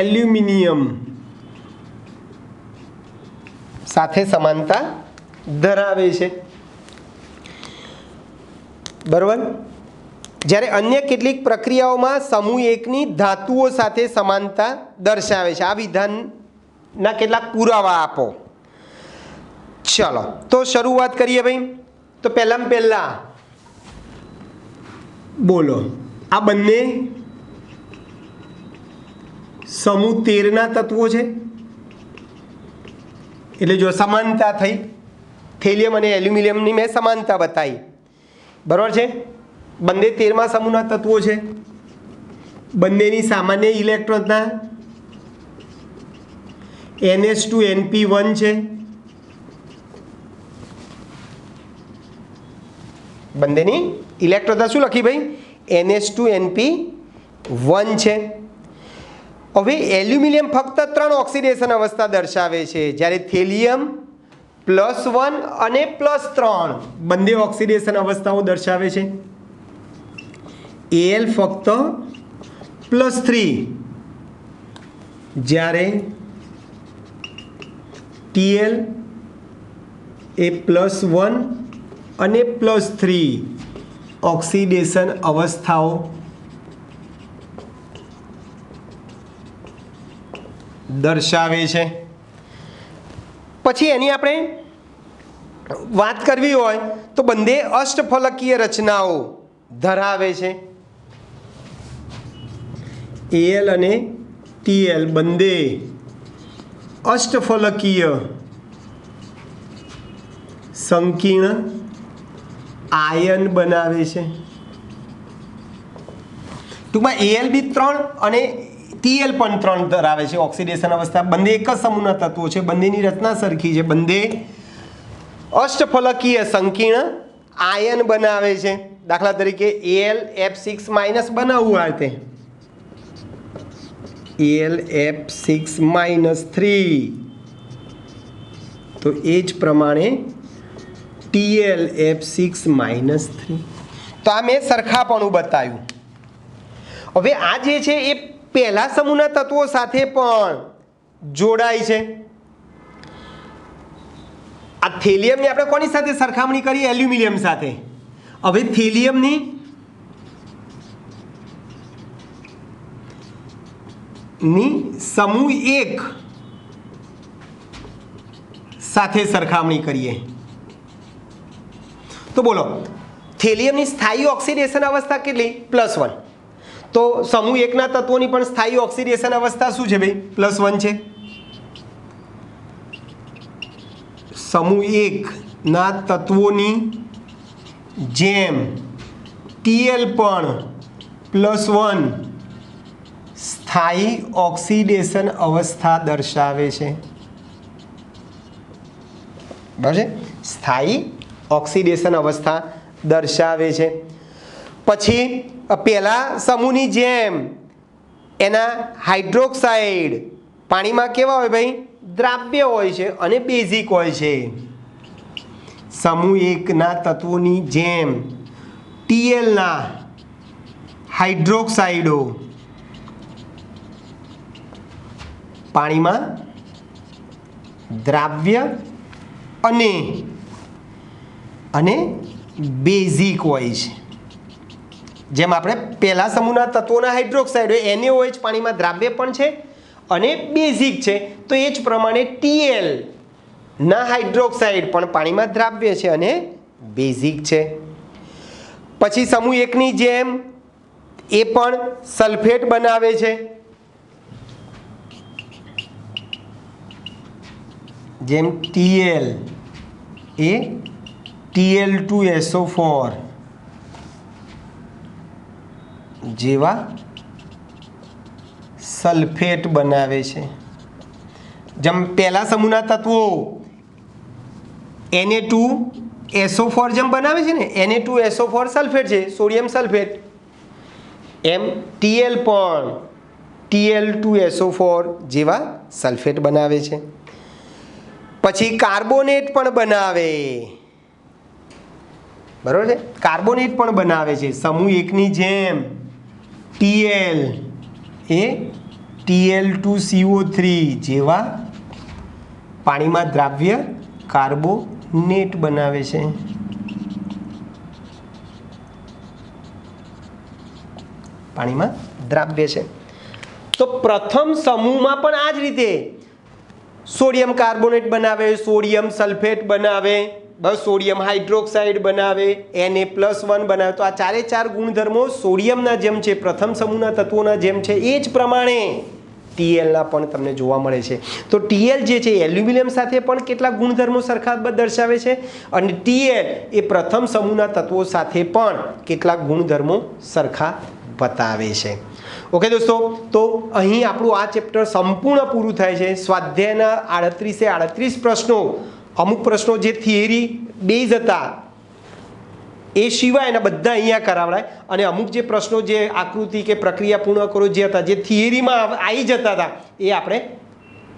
એલ્યુમિનિયમ સાથે સમાનતા ધરાવે છે, બરાબર। જ્યારે અન્ય કેટલીક પ્રક્રિયાઓમાં સમૂહ એકની ધાતુઓ સાથે સમાનતા દર્શાવે છે। આ વિધાનના કેટલાક પુરાવા આપો। ચલો તો શરૂઆત કરીએ ભાઈ। તો પહેલા બોલો, આ બંને સમૂહ 13ના તત્વો છે, એટલે જો સમાનતા થઈ, થેલિયમ અને એલ્યુમિનિયમની મેં સમાનતા બતાવી, બરાબર છે। બંને 13મા સમૂહના તત્વો છે, બંનેની સામાન્ય ઇલેક્ટ્રોનના NH2NP1 છે, બંનેની ઇલેક્ટ્રોનતા શું લખી ભાઈ? NH2NP1 છે. હવે એલ્યુમિનિયમ ફક્ત 3 ઓક્સિડેશન અવસ્થા દર્શાવે છે, જ્યારે થેલિયમ +1 અને +3 બંને ઓક્સિડેશન અવસ્થાઓ દર્શાવે છે. Al ફક્ત +3, જ્યારે Tl એ +1 અને +3 ઓક્સિડેશન અવસ્થાઓ દર્શાવે છે. પછી એની આપણે વાત કરવી હોય તો બંને અષ્ટફલકીય રચનાઓ ધરાવે છે. Al અને Tl બંને અષ્ટફલકીય સંકીર્ણ આયન બનાવે છે. ટૂંકમાં Al બી 3 અને Tl પણ 3 ધરાવે છે ઓક્સિડેશન અવસ્થા. બંને એક જ સમૂહના તત્વો છે, બંનેની રચના સરખી છે, બંને અષ્ટફલકીય સંકીર્ણ આયન બનાવે છે. દાખલા તરીકે AlF6- બનાવવું આ રીતે AlF6-3, તો એ જ પ્રમાણે TlF6-3. તો આ મેં સરખાપણું બતાવ્યું. હવે આ જે છે એ પહેલા સમૂહના તત્વો સાથે પણ જોડાય છે. આ થેલિયમની આપણે કોની સાથે સરખામણી કરીએ? એલ્યુમિનિયમ સાથે. હવે થેલિયમની સમૂહ 1 સાથે સરખામણી કરીએ તો બોલો થેલિયમની સ્થાયી ઓક્સિડેશન અવસ્થા કેટલી? +1. તો સમૂહ 1 ના તત્વોની પણ સ્થાયી ઓક્સિડેશન અવસ્થા શું છે ભાઈ? +1 છે. સમૂહ 1 ના તત્વોની જેમ Tl પણ +1 સ્થાયી ઓક્સિડેશન અવસ્થા દર્શાવે છે. બરાબર છે? સ્થાયી ઓક્સિડેશન અવસ્થા દર્શાવે છે. પછી પહેલા સમૂહની જેમ એના હાઇડ્રોક્સાઇડ પાણીમાં કેવા હોય ભાઈ? દ્રાવ્ય હોય છે અને બેઝિક હોય છે. સમૂહ 1 ના તત્વોની જેમ Tl ના હાઇડ્રોક્સાઇડો પાણીમાં દ્રાવ્ય અને બેઝિક હોય છે. જેમ આપણે પહેલા સમૂહના તત્વોના હાઇડ્રોક્સાઇડ હોય NaOH પાણીમાં દ્રાવ્ય પણ છે અને બેઝિક છે, તો એ જ પ્રમાણે Tl ના હાઇડ્રોક્સાઇડ પણ પાણીમાં દ્રાવ્ય છે અને બેઝિક છે. પછી સમૂહ 1 ની જેમ એ પણ સલ્ફેટ બનાવે છે. જેમ Tl એ Tl2SO4 જેવા સલ્ફેટ બનાવે છે. જેમ પહેલા સમૂહના તત્વો Na2SO4 જેમ બનાવે છે ને, Na2SO4 સલ્ફેટ છે, સોડિયમ સલ્ફેટ, એમ Tl પણ Tl2SO4 જેવા સલ્ફેટ બનાવે છે. પછી કાર્બોનેટ પણ બનાવે. બરોબર છે? કાર્બોનેટ પણ બનાવે છે. સમૂહ 1 ની જેમ Tl એ Tl2CO3 જેવા પાણીમાં દ્રાવ્ય કાર્બોનેટ બનાવે છે. પાણીમાં દ્રાવ્ય છે. તો પ્રથમ સમૂહમાં પણ આ જ રીતે સોડિયમ કાર્બોનેટ બનાવે, સોડિયમ સલ્ફેટ બનાવે, બસ સોડિયમ હાઇડ્રોક્સાઇડ બનાવે, Na+1 બનાવે. તો આ ચારે ચાર ગુણધર્મો સોડિયમના જેમ છે, પ્રથમ સમૂહના તત્વોના જેમ છે, એ જ પ્રમાણે Tl ના પણ તમને જોવા મળે છે. તો Tl જે છે એલ્યુમિનિયમ સાથે પણ કેટલાક ગુણધર્મો સરખા દર્શાવે છે અને Tl એ પ્રથમ સમૂહના તત્વો સાથે પણ કેટલાક ગુણધર્મો સરખા બતાવે છે. ઓકે દોસ્તો, તો અહીં આપણું આ ચેપ્ટર સંપૂર્ણ પૂરું થાય છે. સ્વાધ્યાયના 38 પ્રશ્નો, અમુક પ્રશ્નો જે થિયરી બેઝ હતા એ સિવાયના બધા અહીંયા કરાવડાય, અને અમુક જે પ્રશ્નો જે આકૃતિ કે પ્રક્રિયા પૂર્ણ કરો જે હતા, જે થિયરીમાં આવી જતા હતા, એ આપણે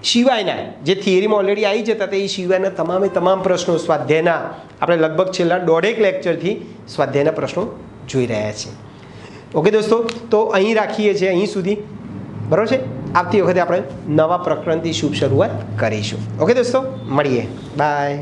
સિવાયના, જે થિયરીમાં ઓલરેડી આવી જતા હતા એ સિવાયના તમામ પ્રશ્નો સ્વાધ્યાયના આપણે લગભગ છેલ્લા 1.5 લેક્ચરથી સ્વાધ્યાયના પ્રશ્નો જોઈ રહ્યા છીએ. ઓકે દોસ્તો, તો અહીં રાખીએ છીએ અહીં સુધી, બરાબર છે. આવતી વખતે આપણે નવા પ્રકરણથી શુભ શરૂઆત કરીશું. ઓકે દોસ્તો, મળીએ, બાય.